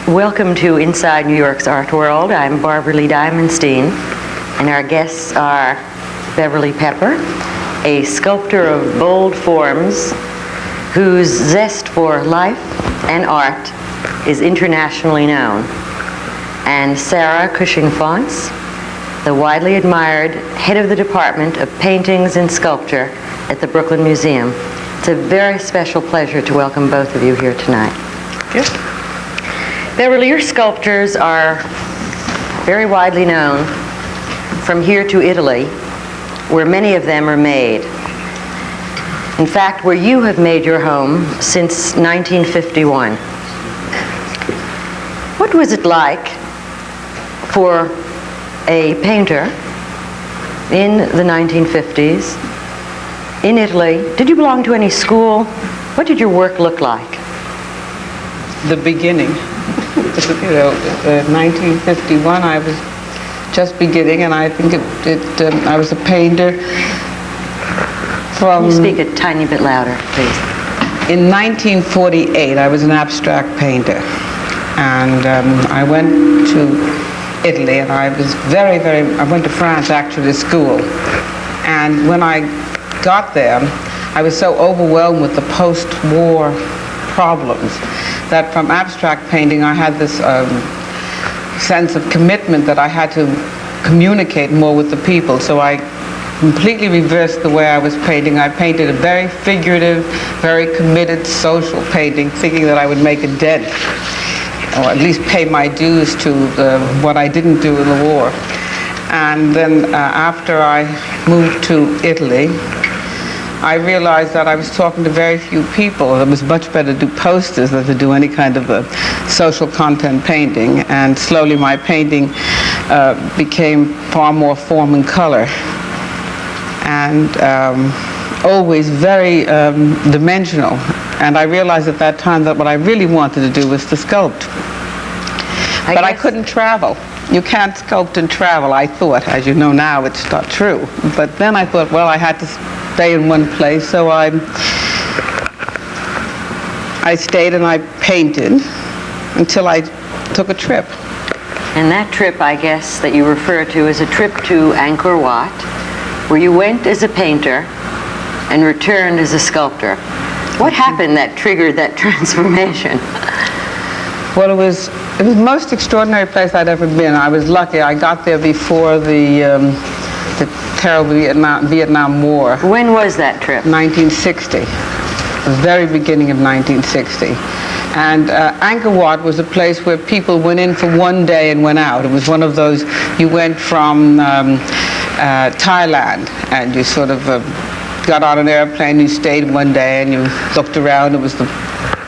Welcome to Inside New York's Art World. I'm Beverly Diamonstein, and our guests are Beverly Pepper, a sculptor of bold forms whose zest for life and art is internationally known, and Sarah Cushing-Faunce, the widely admired head of the Department of Paintings and Sculpture at the Brooklyn Museum. It's a very special pleasure to welcome both of you here tonight. Yes. Beverly, your sculptures are very widely known from here to Italy, where many of them are made. In fact, where you have made your home since 1951. What was it like for a painter in the 1950s in Italy? Did you belong to any school? What did your work look like? The beginning. 1951, I was just beginning, and I think I was a painter from... Can you speak a tiny bit louder, please? In 1948, I was an abstract painter, and I went to Italy, and I was I went to France actually to school, and when I got there, I was so overwhelmed with the post-war problems that from abstract painting I had this sense of commitment that I had to communicate more with the people. So I completely reversed the way I was painting. I painted a very figurative, very committed social painting, thinking that I would make a dent, or at least pay my dues to what I didn't do in the war. And then after I moved to Italy, I realized that I was talking to very few people. It was much better to do posters than to do any kind of a social content painting. And slowly my painting became far more form and color. And always very dimensional. And I realized at that time that what I really wanted to do was to sculpt. But I couldn't travel. You can't sculpt and travel, I thought. As you know now, it's not true. But then I thought, well, I had to stay in one place, so I stayed and I painted until I took a trip. And that trip, I guess, that you refer to is a trip to Angkor Wat, where you went as a painter and returned as a sculptor. What happened that triggered that transformation? Well, it was the most extraordinary place I'd ever been. I was lucky. I got there before the terrible Vietnam War. When was that trip? 1960, the very beginning of 1960. And Angkor Wat was a place where people went in for one day and went out. It was one of those, you went from Thailand and you sort of got on an airplane, you stayed one day and you looked around. It was the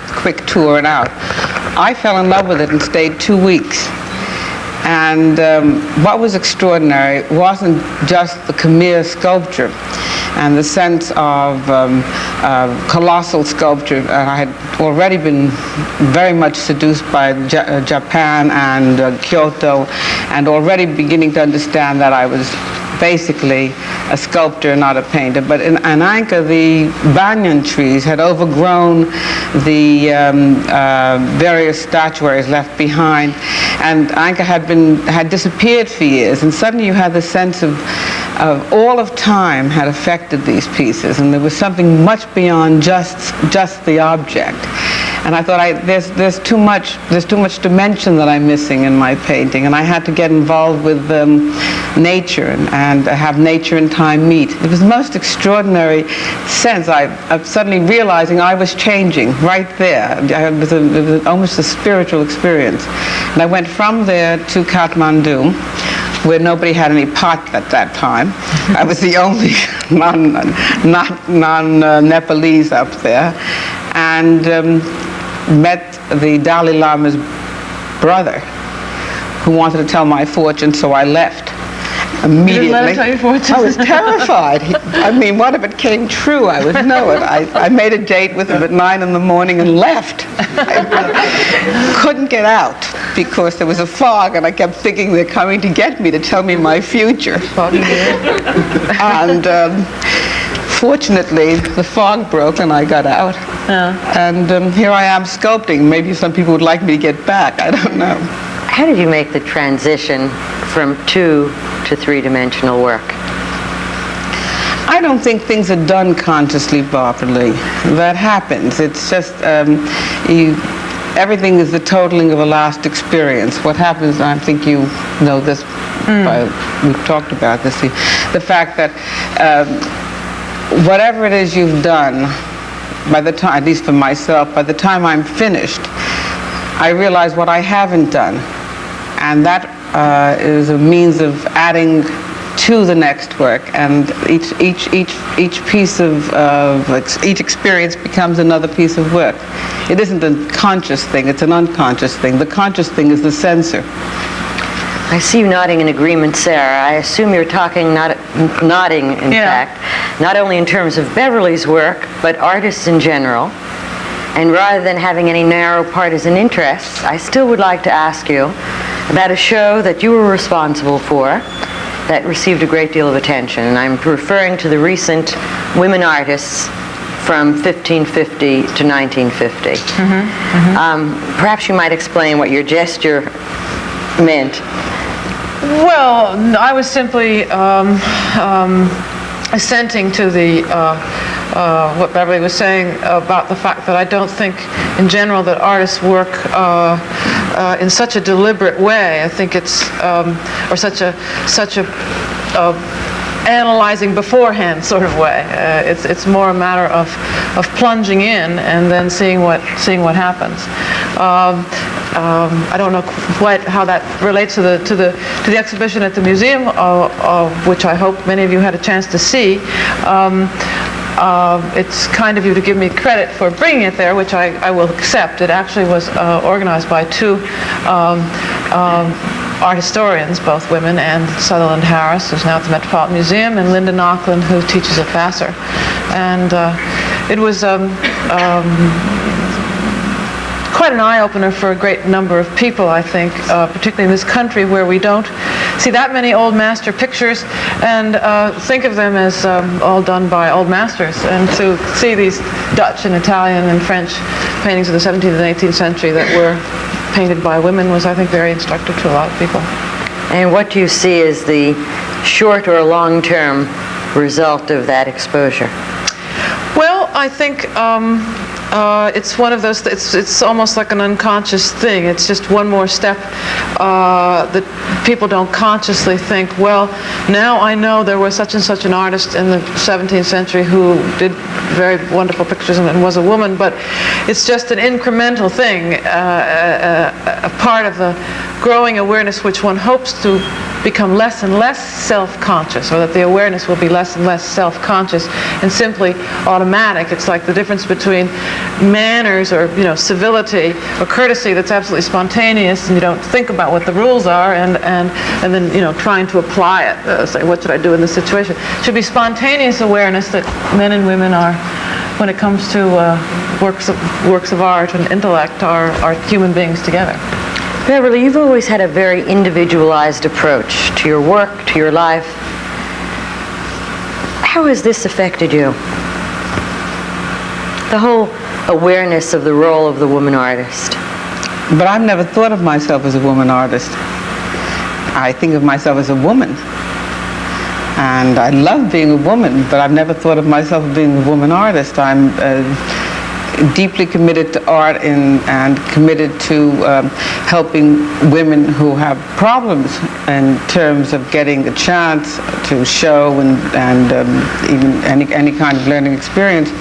quick tour and out. I fell in love with it and stayed 2 weeks. And what was extraordinary wasn't just the Khmer sculpture and the sense of colossal sculpture. I had already been very much seduced by Japan and Giotto, and already beginning to understand that I was basically a sculptor, not a painter. But in Angkor, the banyan trees had overgrown the various statuaries left behind, and Angkor had disappeared for years, and suddenly you had the sense of all of time had affected these pieces, and there was something much beyond just the object. And I thought, there's too much dimension that I'm missing in my painting, and I had to get involved with nature and have nature and time meet. It was the most extraordinary sense. I'm suddenly realizing I was changing right there. It was almost a spiritual experience. And I went from there to Kathmandu, where nobody had any pot at that time. I was the only non-Nepalese up there, and met the Dalai Lama's brother, who wanted to tell my fortune, so I left immediately. You didn't let him tell your fortune? I was terrified. I mean, what if it came true? I would know it. I made a date with him at 9 in the morning and left. I couldn't get out because there was a fog, and I kept thinking they're coming to get me to tell me my future. And fortunately, the fog broke and I got out. And here I am sculpting. Maybe some people would like me to get back. I don't know. How did you make the transition from 2 to 3-dimensional work? I don't think things are done consciously, Beverly. That happens. It's just everything is the totaling of a last experience. What happens, I think you know this, we've talked about this, the fact that whatever it is you've done, by the time, at least for myself, by the time I'm finished, I realize what I haven't done. And that is a means of adding to the next work, and each piece of each experience becomes another piece of work. It isn't a conscious thing, it's an unconscious thing. The conscious thing is the censor. I see you nodding in agreement, Sarah. I assume you're talking, nodding, in fact, not only in terms of Beverly's work, but artists in general. And rather than having any narrow partisan interests, I still would like to ask you about a show that you were responsible for that received a great deal of attention. And I'm referring to the recent women artists from 1550 to 1950. Perhaps you might explain what your gesture meant. Well, I was simply assenting to the what Beverly was saying about the fact that I don't think, in general, that artists work in such a deliberate way. I think it's or such a analyzing beforehand sort of way. It's more a matter of plunging in and then seeing what happens. I don't know quite how that relates to the exhibition at the museum, which I hope many of you had a chance to see. It's kind of you to give me credit for bringing it there, which I will accept. It actually was organized by 2 art historians, both women, and Sutherland Harris, who's now at the Metropolitan Museum, and Linda Nauckland, who teaches at Vassar. And it was quite an eye-opener for a great number of people, I think, particularly in this country where we don't see that many old master pictures and think of them as all done by old masters. And to see these Dutch and Italian and French paintings of the 17th and 18th century that were painted by women was, I think, very instructive to a lot of people. And what do you see as the short or long-term result of that exposure? Well, I think it's one of those, it's almost like an unconscious thing. It's just one more step that people don't consciously think, well, now I know there was such and such an artist in the 17th century who did very wonderful pictures and was a woman, but it's just an incremental thing, a part of the growing awareness which one hopes to become less and less self-conscious, or that the awareness will be less and less self-conscious and simply automatic. It's like the difference between manners or civility or courtesy that's absolutely spontaneous and you don't think about what the rules are, and then trying to apply it, say what should I do in this situation. It should be spontaneous awareness that men and women are, when it comes to works of art and intellect, are human beings together. Beverly, you've always had a very individualized approach to your work, to your life. How has this affected you? The whole awareness of the role of the woman artist. But I've never thought of myself as a woman artist. I think of myself as a woman. And I love being a woman, but I've never thought of myself as being a woman artist. I'm deeply committed to art and committed to helping women who have problems in terms of getting a chance to show and even any kind of learning experience.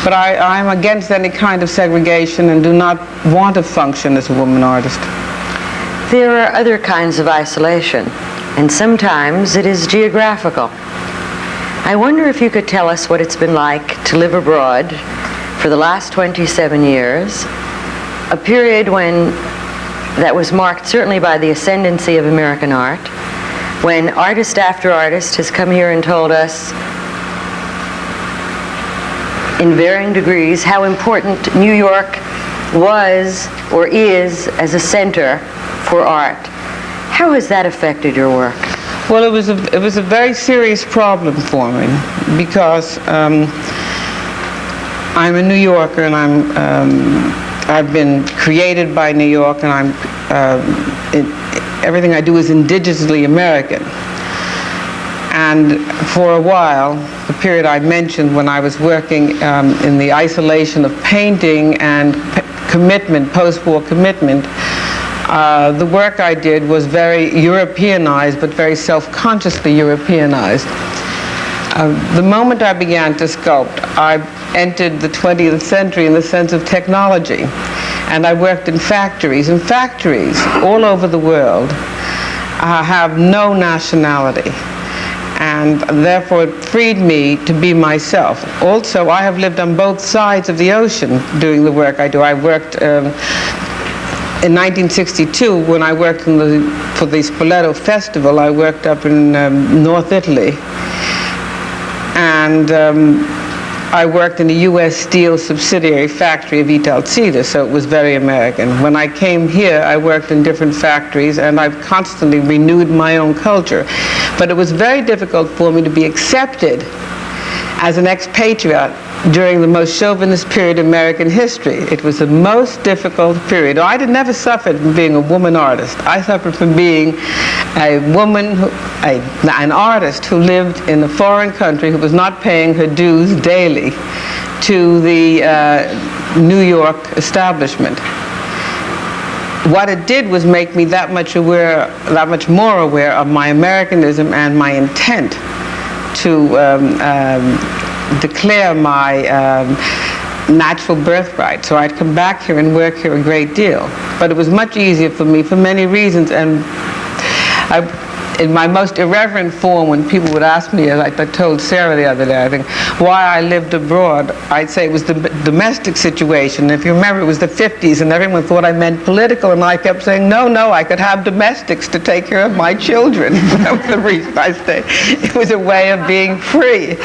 But I'm against any kind of segregation and do not want to function as a woman artist. There are other kinds of isolation, and sometimes it is geographical. I wonder if you could tell us what it's been like to live abroad for the last 27 years, a period that was marked certainly by the ascendancy of American art, when artist after artist has come here and told us in varying degrees how important New York was or is as a center for art. How has that affected your work? Well, it was a very serious problem for me because I'm a New Yorker, and I've been created by New York, and everything I do is indigenously American. And for a while, the period I mentioned when I was working in the isolation of painting and commitment, post-war commitment, the work I did was very Europeanized, but very self-consciously Europeanized. The moment I began to sculpt, I entered the 20th century in the sense of technology. And I worked in factories. And factories all over the world have no nationality. And therefore it freed me to be myself. Also, I have lived on both sides of the ocean doing the work I do. I worked in 1962, when I worked for the Spoleto Festival, I worked up in North Italy. And I worked in a U.S. Steel subsidiary factory of Italcida, so it was very American. When I came here, I worked in different factories, and I've constantly renewed my own culture. But it was very difficult for me to be accepted as an expatriate during the most chauvinist period in American history. It was the most difficult period. I never suffered from being a woman artist. I suffered from being a woman, an artist who lived in a foreign country, who was not paying her dues daily to the New York establishment. What it did was make me that much more aware of my Americanism and my intent to declare my natural birthright. So I'd come back here and work here a great deal. But it was much easier for me for many reasons. And in my most irreverent form, when people would ask me, like I told Sarah the other day, I think, why I lived abroad, I'd say it was the domestic situation. If you remember, it was the 50s, and everyone thought I meant political, and I kept saying, no, I could have domestics to take care of my children. That was the reason I stayed. It was a way of being free.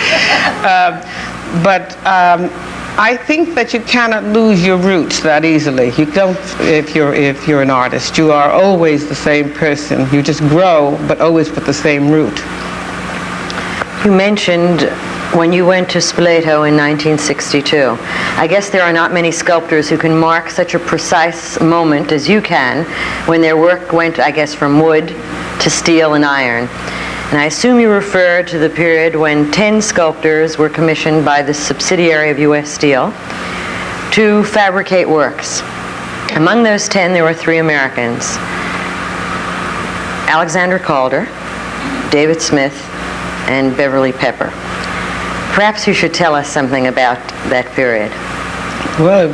I think that you cannot lose your roots that easily. You don't, if you're an artist. You are always the same person. You just grow, but always with the same root. You mentioned when you went to Spoleto in 1962. I guess there are not many sculptors who can mark such a precise moment as you can when their work went, I guess, from wood to steel and iron. And I assume you refer to the period when 10 sculptors were commissioned by the subsidiary of U.S. Steel to fabricate works. Among those 10, there were 3 Americans: Alexander Calder, David Smith, and Beverly Pepper. Perhaps you should tell us something about that period. Well,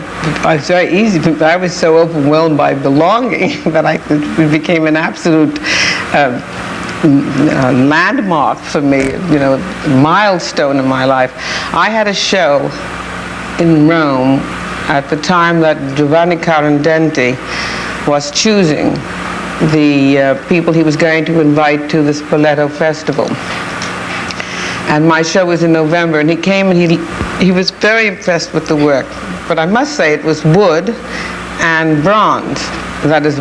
it's very easy. I was so overwhelmed by belonging that it became an absolute landmark for me, milestone in my life. I had a show in Rome at the time that Giovanni Carandenti was choosing the people he was going to invite to the Spoleto Festival. And my show was in November, and he came and he was very impressed with the work. But I must say it was wood and bronze. That is,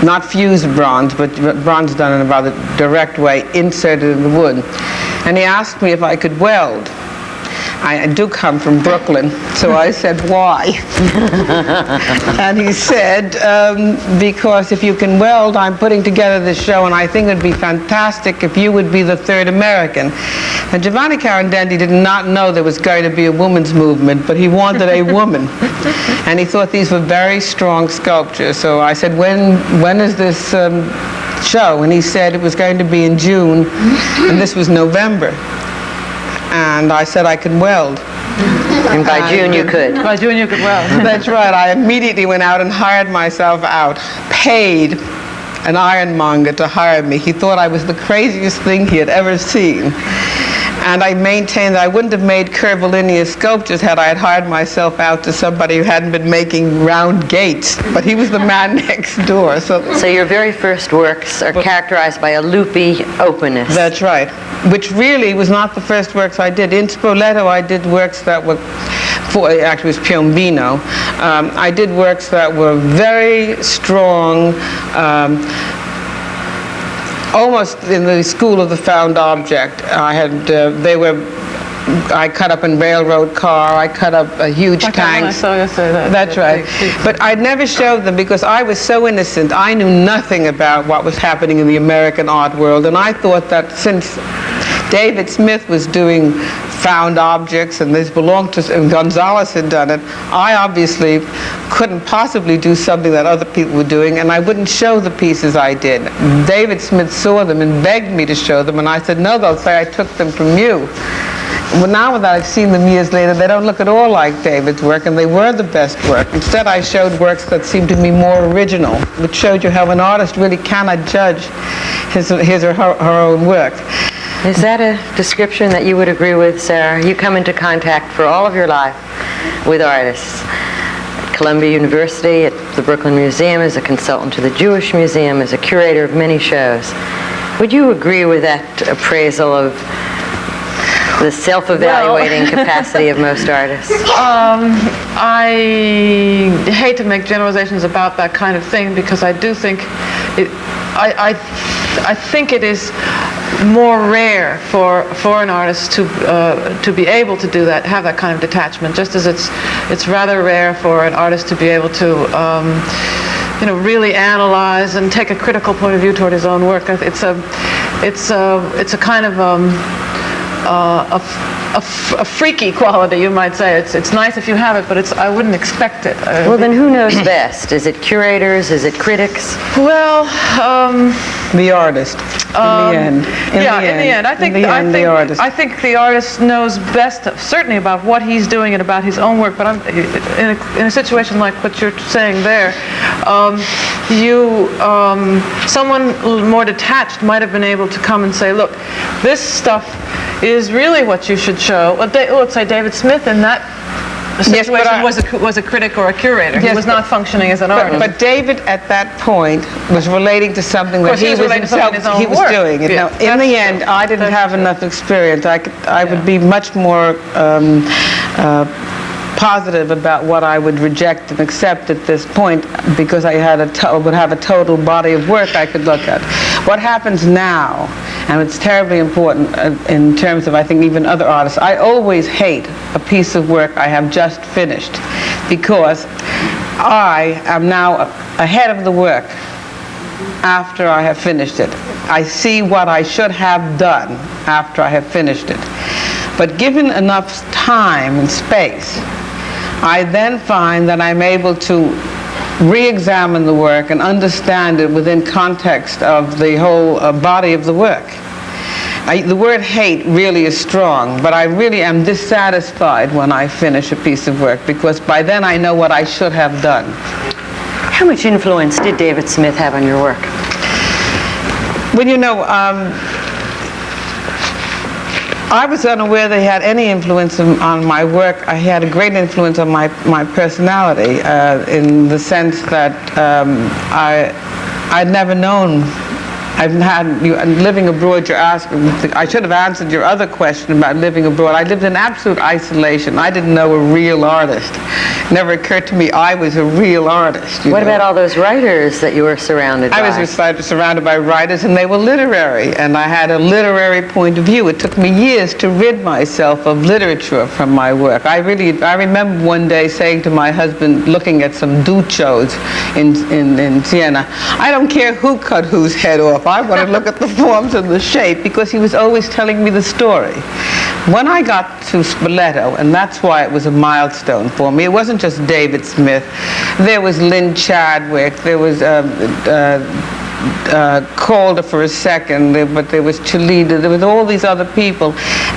not fused bronze, but bronze done in a rather direct way, inserted in the wood. And he asked me if I could weld. I do come from Brooklyn, so I said, why? And he said, because if you can weld, I'm putting together this show, and I think it would be fantastic if you would be the 3rd American. And Giovanni Carandenti did not know there was going to be a women's movement, but he wanted a woman. And he thought these were very strong sculptures. So I said, when is this show? And he said it was going to be in June, and this was November. And I said I could weld. And by June you could. By June you could weld. That's right. I immediately went out and hired myself out, paid an ironmonger to hire me. He thought I was the craziest thing he had ever seen. And I maintained that I wouldn't have made curvilinear sculptures had I hired myself out to somebody who hadn't been making round gates. But he was the man next door. So your very first works are characterized by a loopy openness. That's right. Which really was not the first works I did. In Spoleto, I did works that were, actually it was Piombino. I did works that were very strong, almost in the school of the found object. I had, I cut up a railroad car, I cut up a huge Like tank. I saw yesterday, That's right. But I never showed them because I was so innocent. I knew nothing about what was happening in the American art world, and I thought that since David Smith was doing found objects and this belonged to, and Gonzalez had done it, I obviously couldn't possibly do something that other people were doing, and I wouldn't show the pieces I did. David Smith saw them and begged me to show them, and I said, no, they'll say I took them from you. Well, now that I've seen them years later, they don't look at all like David's work, and they were the best work. Instead, I showed works that seemed to me more original, which showed you how an artist really cannot judge his or her own work. Is that a description that you would agree with, Sarah? You come into contact for all of your life with artists. At Columbia University, at the Brooklyn Museum, as a consultant to the Jewish Museum, as a curator of many shows. Would you agree with that appraisal of the self-evaluating capacity of most artists? I hate to make generalizations about that kind of thing because I do think I think it is more rare for an artist to be able to do that, have that kind of detachment, just as it's rather rare for an artist to be able to really analyze and take a critical point of view toward his own work. It's a kind of a freaky quality, you might say. It's nice if you have it, but I wouldn't expect it. Well, then who knows best? Is it curators? Is it critics? Well, the artist. In the end. In the end. I think the artist knows best, certainly about what he's doing and about his own work. But in a situation like what you're saying there, someone more detached might have been able to come and say, look, this stuff is really what you should show. Well, let's say David Smith in that situation was a critic or a curator. He was not functioning as an artist. But David at that point was relating to something that he was himself doing. Yeah, in the end, I didn't have enough experience. I would be much more positive about what I would reject and accept at this point because I would have a total body of work I could look at. What happens now, and it's terribly important in terms of, I think, even other artists, I always hate a piece of work I have just finished because I am now ahead of the work after I have finished it. I see what I should have done after I have finished it. But given enough time and space, I then find that I'm able to re-examine the work and understand it within context of the whole body of the work. The word hate really is strong, but I really am dissatisfied when I finish a piece of work because by then I know what I should have done. How much influence did David Smith have on your work? Well, I was unaware they had any influence on my work. I had a great influence on my personality in the sense that I'd never known. Living abroad, you're asking, I should have answered your other question about living abroad. I lived in absolute isolation. I didn't know a real artist. It never occurred to me I was a real artist. What about all those writers that you were surrounded by? I was surrounded by writers, and they were literary, and I had a literary point of view. It took me years to rid myself of literature from my work. I remember one day saying to my husband, looking at some duchos in Siena, I don't care who cut whose head off. I want to look at the forms and the shape, because he was always telling me the story. When I got to Spoleto, and that's why it was a milestone for me, it wasn't just David Smith. There was Lynn Chadwick, there was Calder for a second, but there was Chalida, there was all these other people,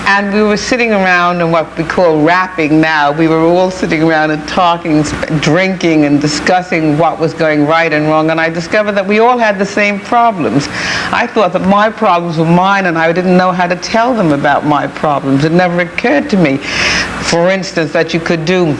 and we were sitting around in what we call rapping now. We were all sitting around and talking, drinking, and discussing what was going right and wrong, and I discovered that we all had the same problems. I thought that my problems were mine, and I didn't know how to tell them about my problems. It never occurred to me, for instance, that you could do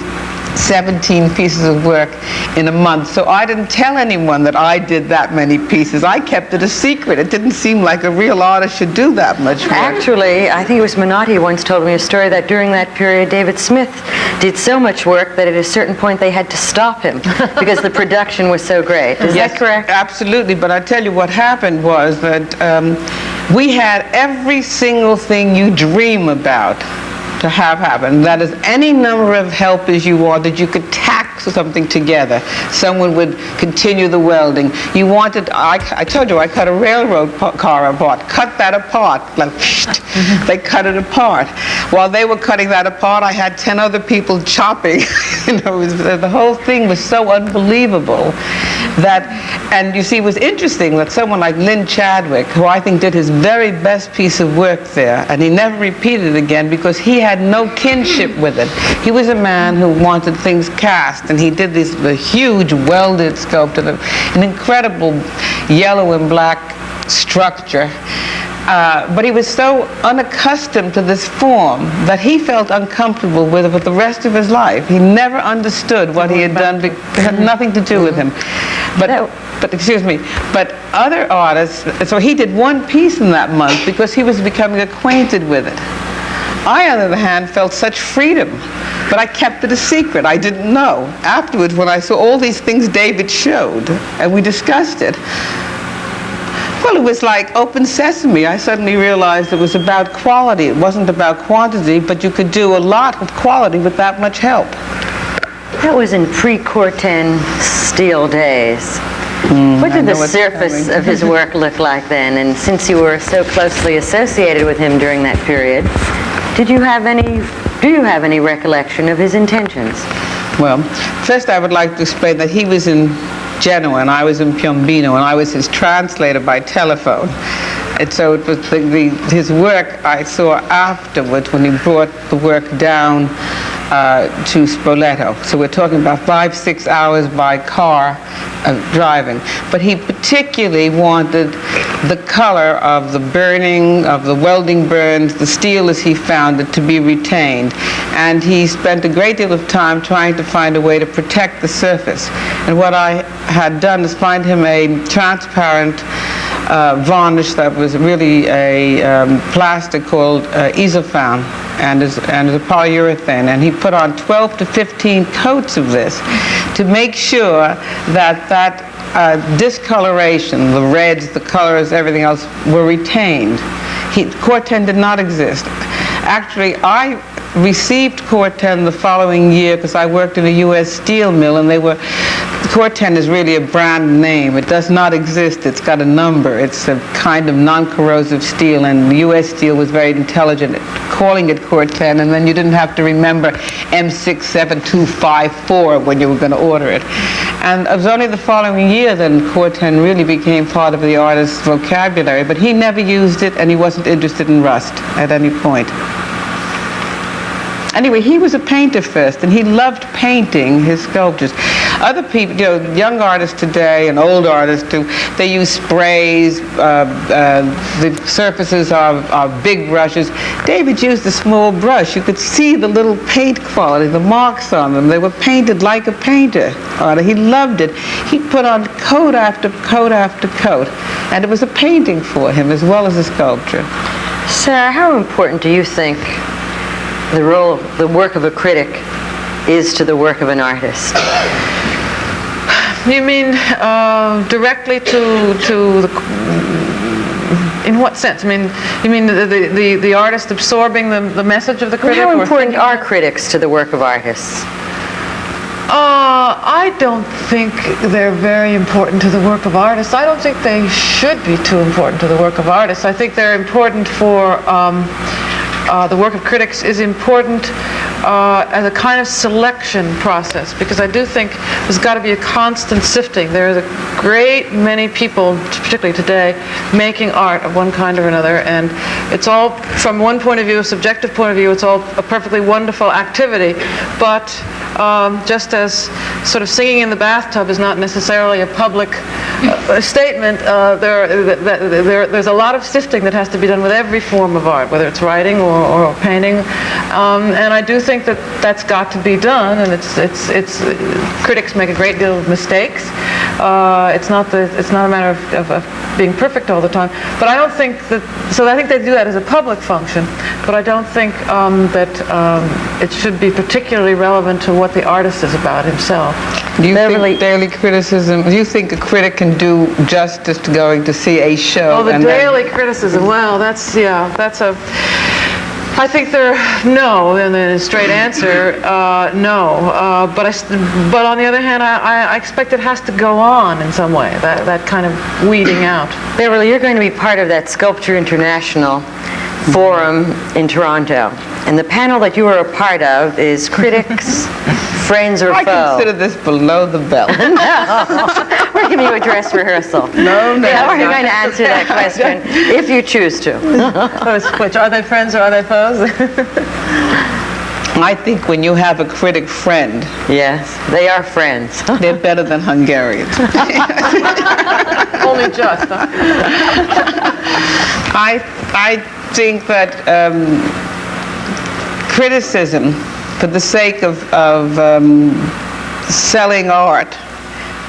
17 pieces of work in a month. So I didn't tell anyone that I did that many pieces. I kept it a secret. It didn't seem like a real artist should do that much work. Actually, I think it was Menotti once told me a story that during that period, David Smith did so much work that at a certain point they had to stop him because the production was so great. Is that correct? Absolutely. But I tell you what happened was that we had every single thing you dream about to have happen. That is, any number of helpers you want that you could tack something together. Someone would continue the welding. You wanted, I told you, I cut a railroad car apart. Cut that apart. Like, they cut it apart. While they were cutting that apart, I had 10 other people chopping. You know, the whole thing was so unbelievable that, and you see, it was interesting that someone like Lynn Chadwick, who I think did his very best piece of work there, and he never repeated it again because he had no kinship with it. He was a man who wanted things cast, and he did this huge welded sculpture, an incredible yellow and black structure. But he was so unaccustomed to this form that he felt uncomfortable with it for the rest of his life. He never understood what he had done. It had nothing to do with him. But excuse me, but other artists, so he did one piece in that month because he was becoming acquainted with it. I, on the other hand, felt such freedom, but I kept it a secret. I didn't know. Afterwards, when I saw all these things David showed, and we discussed it, well, it was like open sesame. I suddenly realized it was about quality. It wasn't about quantity, but you could do a lot of quality with that much help. That was in pre-Corten steel days. What did the surface of his work look like then? And since you were so closely associated with him during that period, do you have any recollection of his intentions? Well, first I would like to explain that he was in Genoa and I was in Piombino, and I was his translator by telephone. And so it was his work I saw afterwards when he brought the work down to Spoleto. So we're talking about 5-6 hours by car driving. But he particularly wanted the color of the burning, of the welding burns, the steel as he found it, to be retained. And he spent a great deal of time trying to find a way to protect the surface. And what I had done is find him a transparent varnish that was really a plastic called Isofan, and is a polyurethane, and he put on 12 to 15 coats of this to make sure that discoloration, the reds, the colors, everything else, were retained. Corten did not exist. Actually, I received Corten the following year because I worked in a U.S. steel mill, and Corten is really a brand name. It does not exist. It's got a number. It's a kind of non-corrosive steel, and the U.S. Steel was very intelligent at calling it Corten, and then you didn't have to remember M67254 when you were going to order it. And it was only the following year that Corten really became part of the artist's vocabulary, but he never used it, and he wasn't interested in rust at any point. Anyway, he was a painter first, and he loved painting his sculptures. Other people, young artists today and old artists too, they use sprays, the surfaces are big brushes. David used a small brush. You could see the little paint quality, the marks on them. They were painted like a painter. He loved it. He put on coat after coat after coat, and it was a painting for him as well as a sculpture. Sarah, how important do you think the work of a critic is to the work of an artist? You mean directly to the? In what sense? I mean, you mean the artist absorbing the message of the critic? How important are critics to the work of artists? I don't think they're very important to the work of artists. I don't think they should be too important to the work of artists. I think they're important for. The work of critics is important as a kind of selection process, because I do think there's got to be a constant sifting. There are a great many people, particularly today, making art of one kind or another, and it's all, from one point of view, a subjective point of view, it's all a perfectly wonderful activity, but just as sort of singing in the bathtub is not necessarily a public statement, there's a lot of sifting that has to be done with every form of art, whether it's writing or painting, and I do think that that's got to be done, and it's critics make a great deal of mistakes. It's not a matter of being perfect all the time, but I don't think that. So I think they do that as a public function, but I don't think that it should be particularly relevant to what the artist is about himself. Do you think daily criticism? Do you think a critic can do justice to going to see a show? Oh, the daily criticism. Well, that's a. I think no, and the straight answer, no. But on the other hand, I expect it has to go on in some way, that kind of weeding out. Beverly, you're going to be part of that Sculpture International Forum in Toronto. And the panel that you are a part of is critics, friends, or foe. I consider this below the belt. No, we're giving you a dress rehearsal. No. Yeah, we're going to answer that question if you choose to. Which, are they friends or are they foes? I think when you have a critic friend, yes, they are friends. They're better than Hungarians. Only just. Huh? I think that criticism, for the sake of selling art,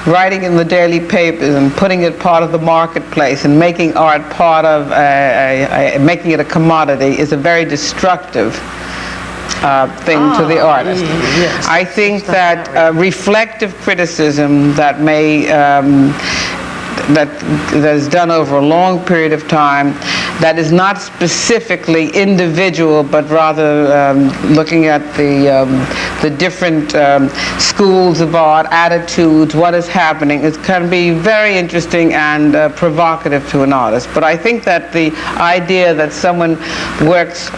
writing in the daily papers and putting it part of the marketplace and making art part of making it a commodity, is a very destructive thing to the artist. Yes. I think that reflective criticism that may that is done over a long period of time, that is not specifically individual, but rather looking at the different schools of art, attitudes, what is happening. It can be very interesting and provocative to an artist. But I think that the idea that someone works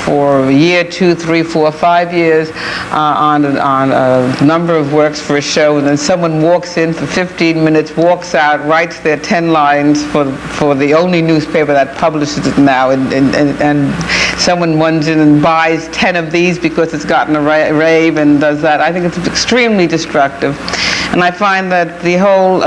for a year, 2, 3, 4, 5 years on a number of works for a show, and then someone walks in for 15 minutes, walks out, writes their 10 lines for the only newspaper that publishes it now, and someone runs in and buys 10 of these because it's gotten a rave and does that. I think it's extremely destructive. And I find that the whole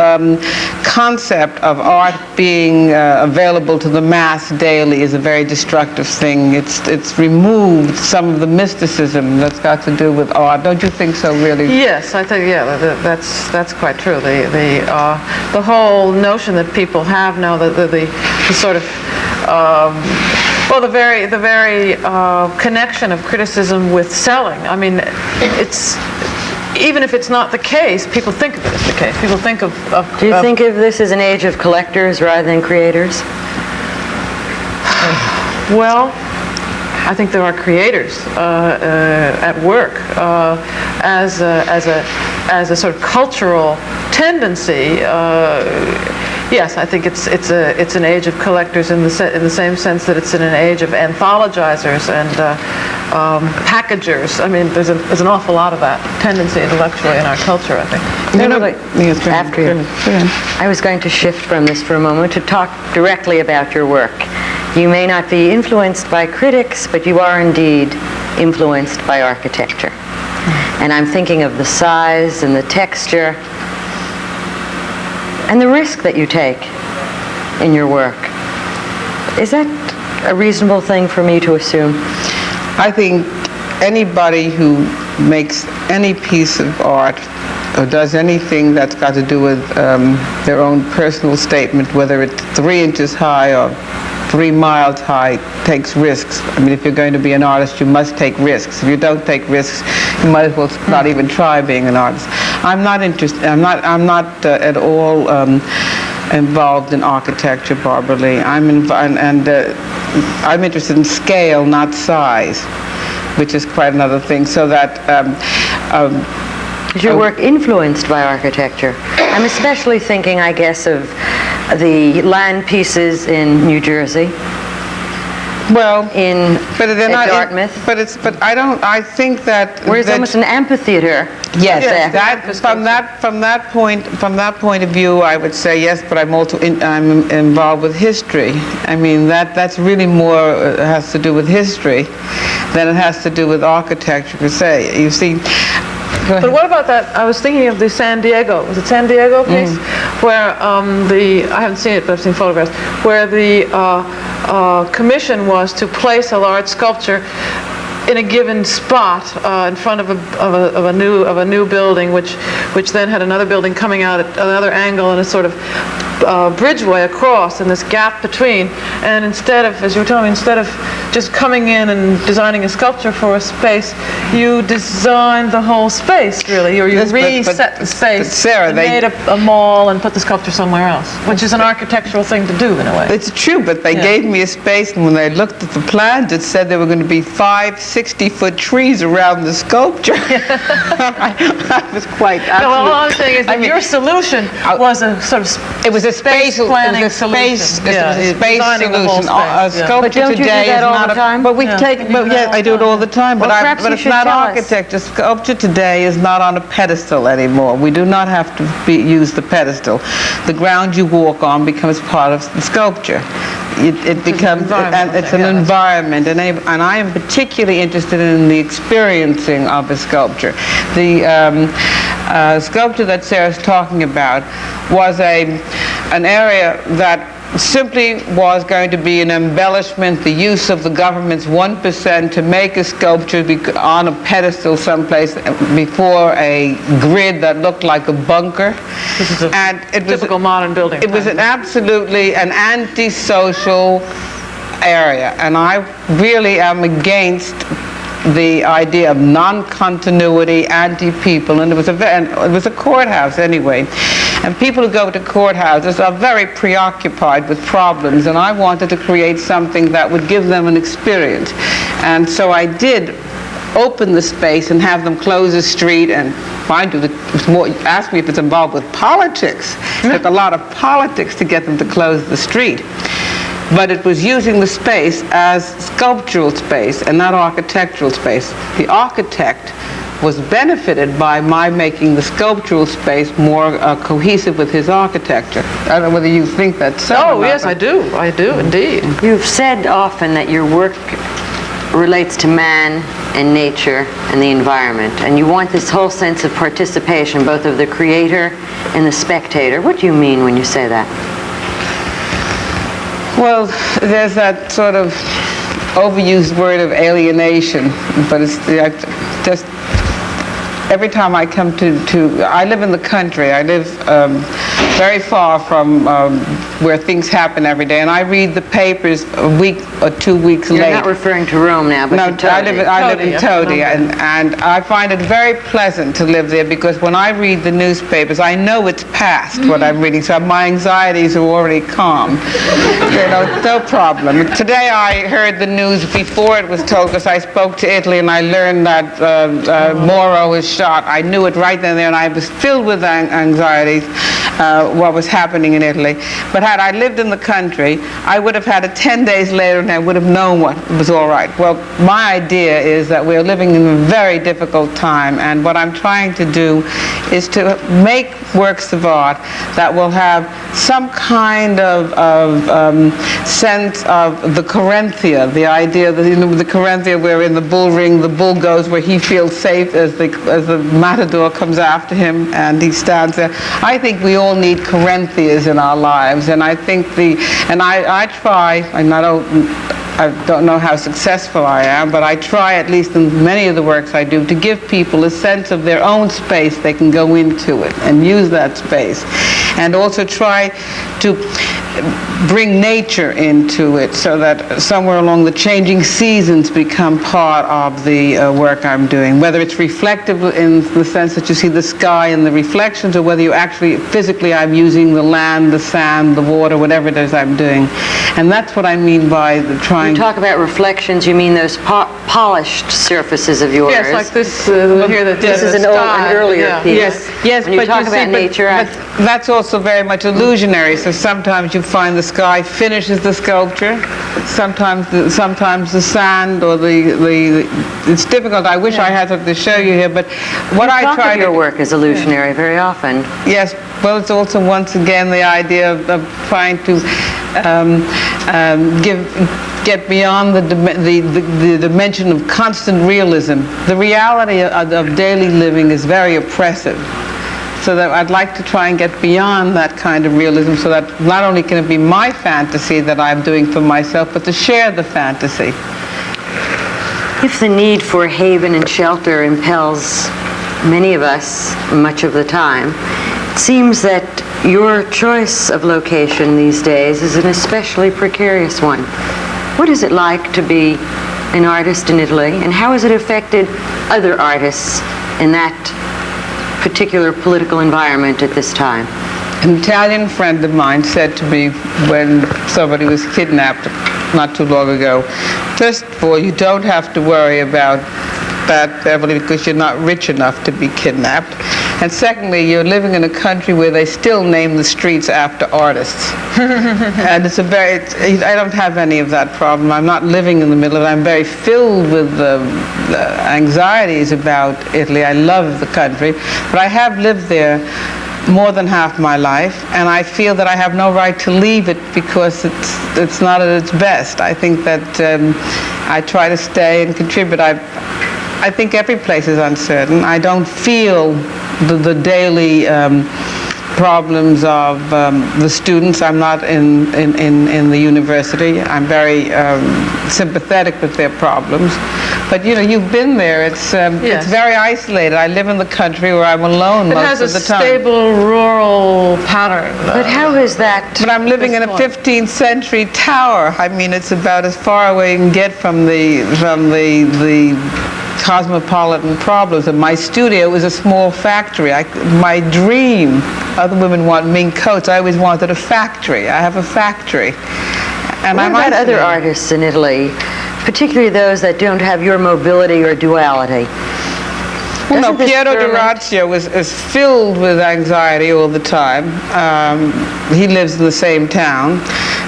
concept of art being available to the mass daily is a very destructive thing. It's removed some of the mysticism that's got to do with art. Don't you think so, really? Yes, I think, yeah, that's quite true. The whole notion that people have now, the sort of well, the very connection of criticism with selling. I mean, it's. Even if it's not the case, people think of it as the case. People think of Do you think of this as an age of collectors rather than creators? Well, I think there are creators at work as a sort of cultural tendency. Yes, I think it's an age of collectors in the same sense that it's in an age of anthologizers and packagers. I mean, there's an awful lot of that tendency intellectually in our culture, I think. After you. I was going to shift from this for a moment to talk directly about your work. You may not be influenced by critics, but you are indeed influenced by architecture. And I'm thinking of the size and the texture and the risk that you take in your work. Is that a reasonable thing for me to assume? I think anybody who makes any piece of art or does anything that's got to do with their own personal statement, whether it's 3 inches high or 3 miles high, takes risks. I mean, if you're going to be an artist, you must take risks. If you don't take risks, you might as well not even try being an artist. I'm not interested. I'm not at all involved in architecture, Barbara Lee. I'm interested in scale, not size, which is quite another thing. So that. Is your work influenced by architecture? I'm especially thinking, I guess, of the land pieces in New Jersey Well, at Dartmouth. But I think that Where it's almost an amphitheater. Yes, Yes, from that point of view, I would say yes. But I'm involved with history. I mean, that's really more has to do with history than it has to do with architecture per se. You see. But what about that? I was thinking of the San Diego. Was it San Diego piece? Where I haven't seen it, but I've seen photographs. Where the commission was to place a large sculpture in a given spot in front of a new building, which then had another building coming out at another angle and a sort of bridgeway across and this gap between. And instead of, as you were telling me, instead of just coming in and designing a sculpture for a space, you designed the whole space, really, or you reset the space, but Sarah, and made a mall and put the sculpture somewhere else, which is an architectural thing to do in a way. It's true, but they gave me a space, and when they looked at the plans, it said there were going to be 5 60-foot trees around the sculpture. I was quite. No, all I'm saying is that your solution was a sort of it was a space planning solution. It was a space solution. A sculpture but don't you today do that is all not the time? But we take. But yeah, I do it all the time. Well, but it's not architecture. Sculpture today is not on a pedestal anymore. We do not have to use the pedestal. The ground you walk on becomes part of the sculpture. It becomes, and it's an environment, and I am particularly interested in the experiencing of a sculpture. The sculpture that Sarah's talking about was an area that simply was going to be an embellishment, the use of the government's 1% to make a sculpture on a pedestal someplace before a grid that looked like a bunker. This is a typical modern building. It was absolutely an antisocial area, and I really am against the idea of non-continuity, anti-people, and it was a courthouse anyway. And people who go to courthouses are very preoccupied with problems, and I wanted to create something that would give them an experience. And so I did open the space and have them close the street, and mind you, ask me if it's involved with politics. There's a lot of politics to get them to close the street. But it was using the space as sculptural space and not architectural space. The architect was benefited by my making the sculptural space more cohesive with his architecture. I don't know whether you think that's so. Oh, yes, I do indeed. You've said often that your work relates to man and nature and the environment, and you want this whole sense of participation, both of the creator and the spectator. What do you mean when you say that? Well, there's that sort of overused word of alienation, but it's just every time I come I live in the country. I live very far from where things happen every day, and I read the papers a week or 2 weeks late. You're not referring to Rome now, but no, to Todi. I live in Todi, and I find it very pleasant to live there because when I read the newspapers, I know it's past what I'm reading, so my anxieties are already calm. No problem. Today I heard the news before it was told because I spoke to Italy and I learned that Moro was shot. I knew it right then and there, and I was filled with anxieties what was happening in Italy. But had I lived in the country, I would have had it 10 days later and I would have known what was all right. Well, my idea is that we're living in a very difficult time, and what I'm trying to do is to make works of art that will have some kind of sense of the Corinthia, the idea that the Corinthia where in the bull ring the bull goes where he feels safe as the matador comes after him and he stands there. I think we all need Corinthias in our lives, and I think I try, and I don't know how successful I am, but I try, at least in many of the works I do, to give people a sense of their own space. They can go into it and use that space, and also try to bring nature into it so that somewhere along the changing seasons become part of the work I'm doing, whether it's reflective in the sense that you see the sky and the reflections, or whether you actually physically I'm using the land, the sand, the water, whatever it is I'm doing. And that's what I mean by trying When you talk about reflections, you mean those polished surfaces of yours? Yes, like this here. This is an earlier piece. Yes, when you talk about nature, but that's also very much illusionary. So sometimes you find the sky finishes the sculpture. Sometimes the sand or it's difficult. I wish I had something to show you here, but what I try to... your work is illusionary very often. Yes, well, it's also once again the idea of trying to get beyond the dimension of constant realism. The reality of daily living is very oppressive. So that I'd like to try and get beyond that kind of realism, so that not only can it be my fantasy that I'm doing for myself, but to share the fantasy. If the need for haven and shelter impels many of us much of the time, it seems that your choice of location these days is an especially precarious one. What is it like to be an artist in Italy, and how has it affected other artists in that particular political environment at this time? An Italian friend of mine said to me when somebody was kidnapped not too long ago, first of all, you don't have to worry about that, Beverly, because you're not rich enough to be kidnapped. And secondly, you're living in a country where they still name the streets after artists. And I don't have any of that problem. I'm not living in the middle of it. I'm very filled with the anxieties about Italy. I love the country, but I have lived there more than half my life, and I feel that I have no right to leave it because it's not at its best. I think that I try to stay and contribute. I think every place is uncertain. I don't feel the daily problems of the students. I'm not in the university. I'm very sympathetic with their problems. But you know, you've been there. It's very isolated. I live in the country where I'm alone most of the time. It has a stable rural pattern. But how is that? But I'm living in a 15th century tower. I mean, it's about as far away you can get from the cosmopolitan problems. And my studio is a small factory. My dream, other women want mink coats. I always wanted a factory. I have a factory. And what about other artists in Italy, particularly those that don't have your mobility or duality? Well, no, Piero D'Orazio is filled with anxiety all the time. He lives in the same town.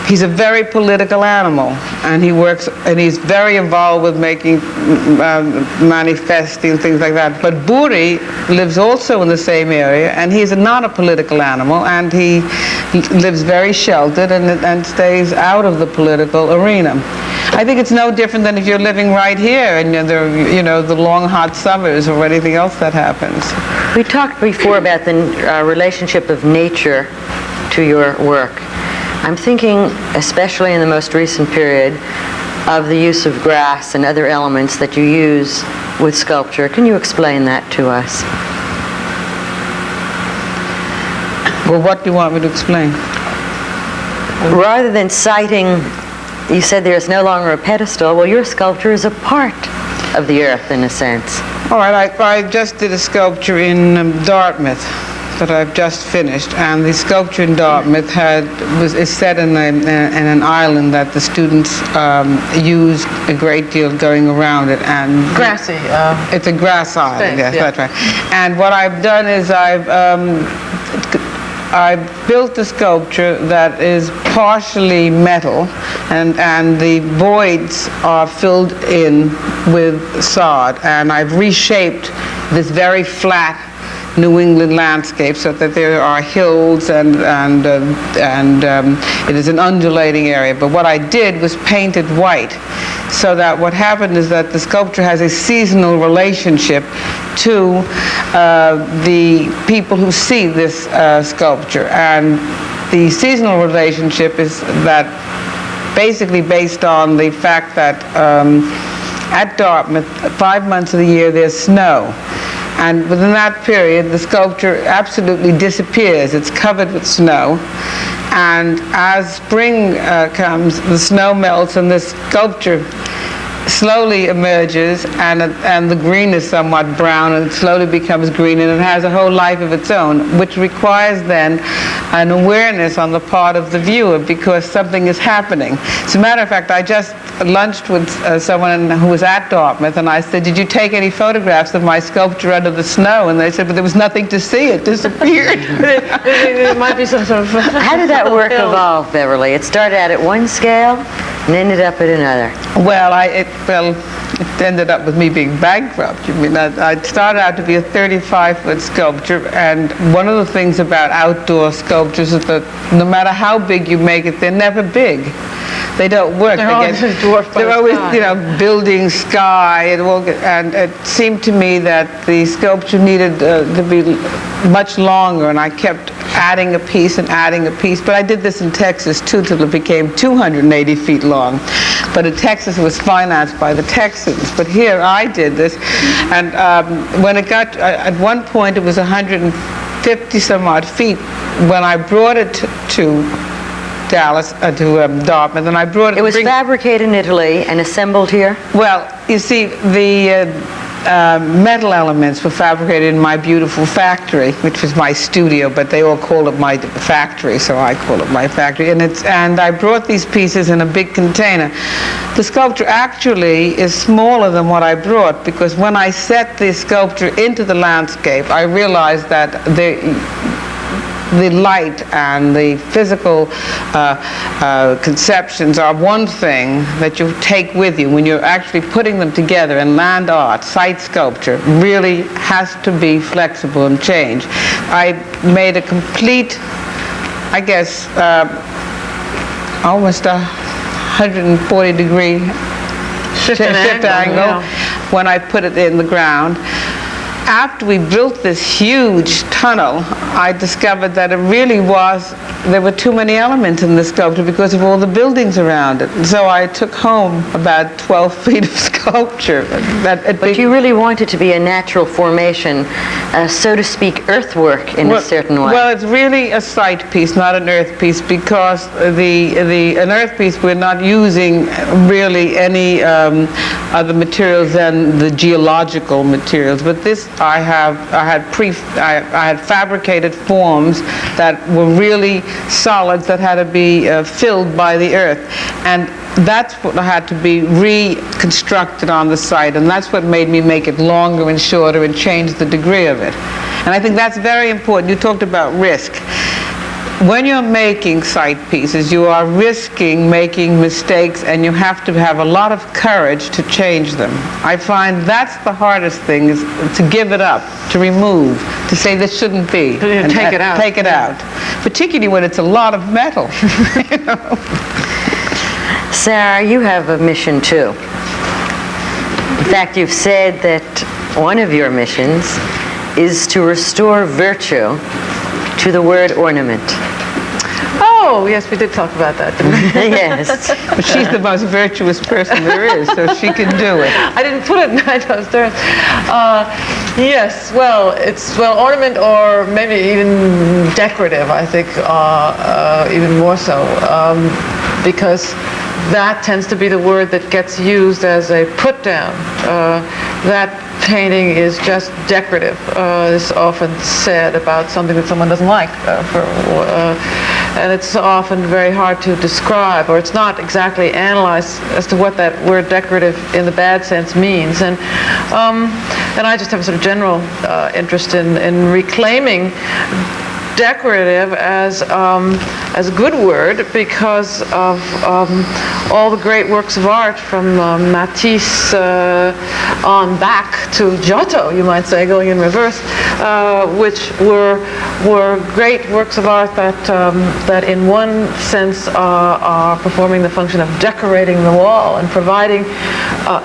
He's a very political animal, and he's very involved with making manifesting and things like that. But Buri lives also in the same area, and he's not a political animal, and he lives very sheltered and stays out of the political arena. I think it's no different than if you're living right here and the long hot summers or anything else that happens. We talked before about the relationship of nature to your work. I'm thinking, especially in the most recent period, of the use of grass and other elements that you use with sculpture. Can you explain that to us? Well, what do you want me to explain? Rather than citing, you said there's no longer a pedestal. Well, your sculpture is a part of the earth in a sense. All right, I just did a sculpture in Dartmouth that I've just finished, and the sculpture in Dartmouth is set in an island that the students used a great deal going around it, and grassy. It's a grass island. Yes, yeah. That's right. And what I've done is I built a sculpture that is partially metal, and the voids are filled in with sod, and I've reshaped this very flat New England landscape so that there are hills and it is an undulating area. But what I did was paint it white, so that what happened is that the sculpture has a seasonal relationship to the people who see this sculpture. And the seasonal relationship is that basically based on the fact that at Dartmouth, 5 months of the year there's snow. And within that period, the sculpture absolutely disappears. It's covered with snow. And as spring comes, the snow melts and the sculpture slowly emerges, and the green is somewhat brown, and it slowly becomes green, and it has a whole life of its own, which requires then an awareness on the part of the viewer, because something is happening. As a matter of fact, I just lunched with someone who was at Dartmouth, and I said, "Did you take any photographs of my sculpture under the snow?" And they said, "But there was nothing to see; it disappeared." It might be some sort of... How did that work evolve, Beverly? It started out at one scale and ended up at another. Well, it ended up with me being bankrupt. I mean, I started out to be a 35-foot sculpture, and one of the things about outdoor sculptures is that no matter how big you make it, they're never big. They don't work. They're always dwarfed by they're the always, sky. building sky, and it seemed to me that the sculpture needed to be much longer, and I kept adding a piece and adding a piece. But I did this in Texas too, till it became 280 feet long. But in Texas, it was financed by the Texans. But here, I did this, and when it got at one point, it was 150 some odd feet. When I brought it to Dallas, to Dartmouth, and I brought it. It was fabricated in Italy and assembled here? Well, you see, the metal elements were fabricated in my beautiful factory, which was my studio, but they all call it my factory, so I call it my factory. And I brought these pieces in a big container. The sculpture actually is smaller than what I brought, because when I set the sculpture into the landscape, I realized that the light and the physical conceptions are one thing that you take with you when you're actually putting them together. And land art, site sculpture, really has to be flexible and change. I made a complete, I guess, almost 140-degree shift angle when I put it in the ground. After we built this huge tunnel, I discovered that it really was, there were too many elements in the sculpture because of all the buildings around it. And so I took home about 12 feet of sculpture. But you really want it to be a natural formation, so to speak, earthwork in a certain way. Well, it's really a site piece, not an earth piece, because an earth piece, we're not using really any other materials than the geological materials. But this, I had fabricated forms that were really solids that had to be filled by the earth, and that's what had to be reconstructed on the site, and that's what made me make it longer and shorter and change the degree of it. And I think that's very important. You talked about risk. When you're making site pieces, you are risking making mistakes, and you have to have a lot of courage to change them. I find that's the hardest thing, is to give it up, to remove, to say this shouldn't be. And take it out. Take it out. Particularly when it's a lot of metal. Sarah, you have a mission too. In fact, you've said that one of your missions is to restore virtue to the word ornament. Oh, yes, we did talk about that, didn't we? Yes. But she's the most virtuous person there is, so she can do it. I didn't put it in my those terms. Yes, well, it's ornament, or maybe even decorative, I think, even more so, because that tends to be the word that gets used as a put-down. That painting is just decorative. It's often said about something that someone doesn't like, and it's often very hard to describe, or it's not exactly analyzed as to what that word decorative in the bad sense means. And I just have a sort of general interest in reclaiming decorative as a good word, because of all the great works of art from Matisse on back to Giotto, you might say, going in reverse, which were great works of art that in one sense are performing the function of decorating the wall and providing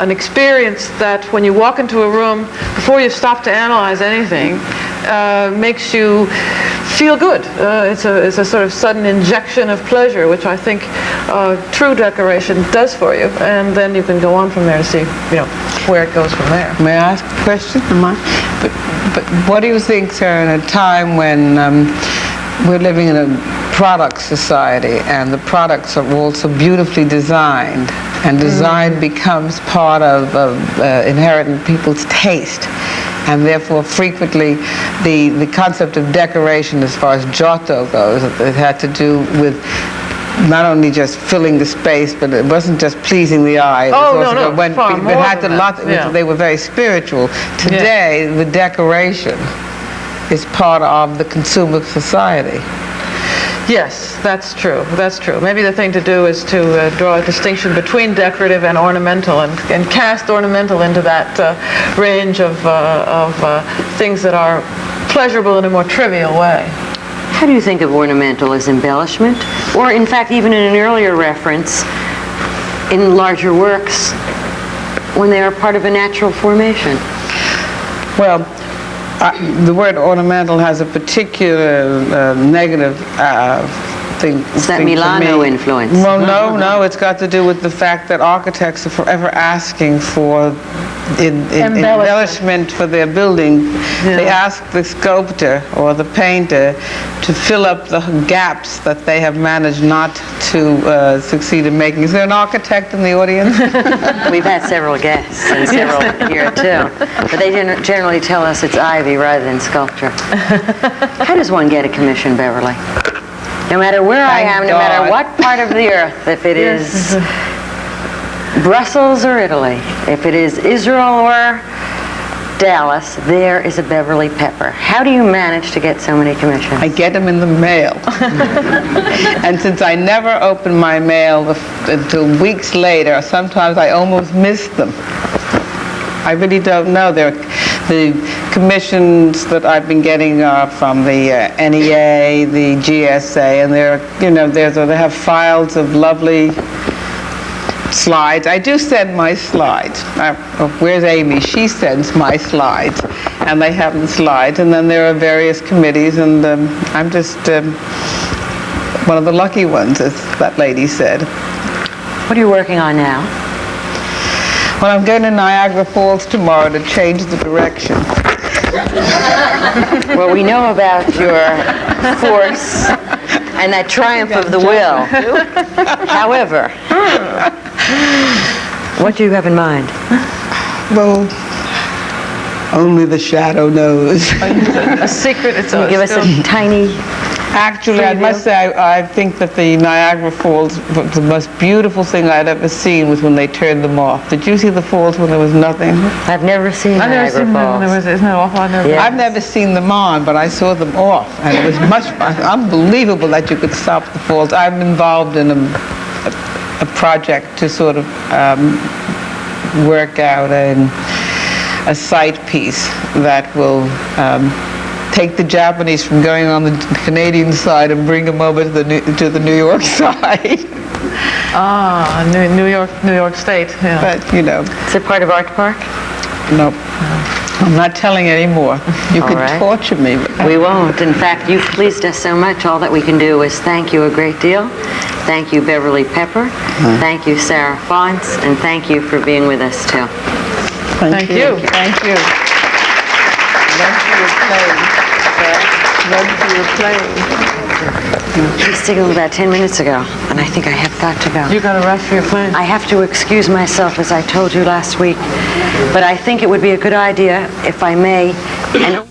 an experience that when you walk into a room, before you stop to analyze anything, makes you feel good. It's a sort of sudden injection of pleasure, which I think true decoration does for you, and then you can go on from there to see, where it goes from there. May I ask a question? But what do you think, Sarah, in a time when we're living in a product society, and the products are all so beautifully designed, and design becomes part of inherent people's taste. And therefore, frequently, the concept of decoration, as far as Giotto goes, it had to do with not only just filling the space, but it wasn't just pleasing the eye. It was also far more than that. They were very spiritual. Today, the decoration is part of the consumer society. Yes, that's true. That's true. Maybe the thing to do is to draw a distinction between decorative and ornamental, and cast ornamental into that range of things that are pleasurable in a more trivial way. How do you think of ornamental as embellishment? Or in fact, even in an earlier reference, in larger works, when they are part of a natural formation? Well, the word ornamental has a particular negative thing. Is that Milano influence? Well, no, it's got to do with the fact that architects are forever asking for embellishment for their building. Yeah. They ask the sculptor or the painter to fill up the gaps that they have managed not to succeed in making. Is there an architect in the audience? We've had several guests and several here too, but they generally tell us it's ivy rather than sculpture. How does one get a commission, Beverly? No matter where I am, no matter what part of the earth, if it is Brussels or Italy, if it is Israel or Dallas, there is a Beverly Pepper. How do you manage to get so many commissions? I get them in the mail. And since I never open my mail until weeks later, sometimes I almost miss them. I really don't know. The commissions that I've been getting are from the NEA, the GSA, and they have files of lovely slides. I do send my slides. Where's Amy? She sends my slides, and they have the slides. And then there are various committees, and I'm just one of the lucky ones, as that lady said. What are you working on now? Well, I'm going to Niagara Falls tomorrow to change the direction. Well, we know about your force and that triumph of the will. However, what do you have in mind? Well, only the shadow knows. A secret. Can you give us a tiny... Actually, I must say, I think that the Niagara Falls, the most beautiful thing I'd ever seen was when they turned them off. Did you see the falls when there was nothing? I've never seen Niagara Falls. Isn't it awful? I've never seen them on, but I saw them off, and it was unbelievable that you could stop the falls. I'm involved in a project to sort of work out a sight piece that will take the Japanese from going on the Canadian side and bring them over to the New York side. New York State. Yeah. But Is it part of Art Park? No. I'm not telling any more. You could torture me. We won't. In fact, you've pleased us so much. All that we can do is thank you a great deal. Thank you, Beverly Pepper. Thank you, Sarah Faunce, and thank you for being with us too. Thank you. Thank you. Love your playing. She signaled about 10 minutes ago, and I think I have got to go. You got to rush for your plane. I have to excuse myself, as I told you last week, but I think it would be a good idea, if I may, and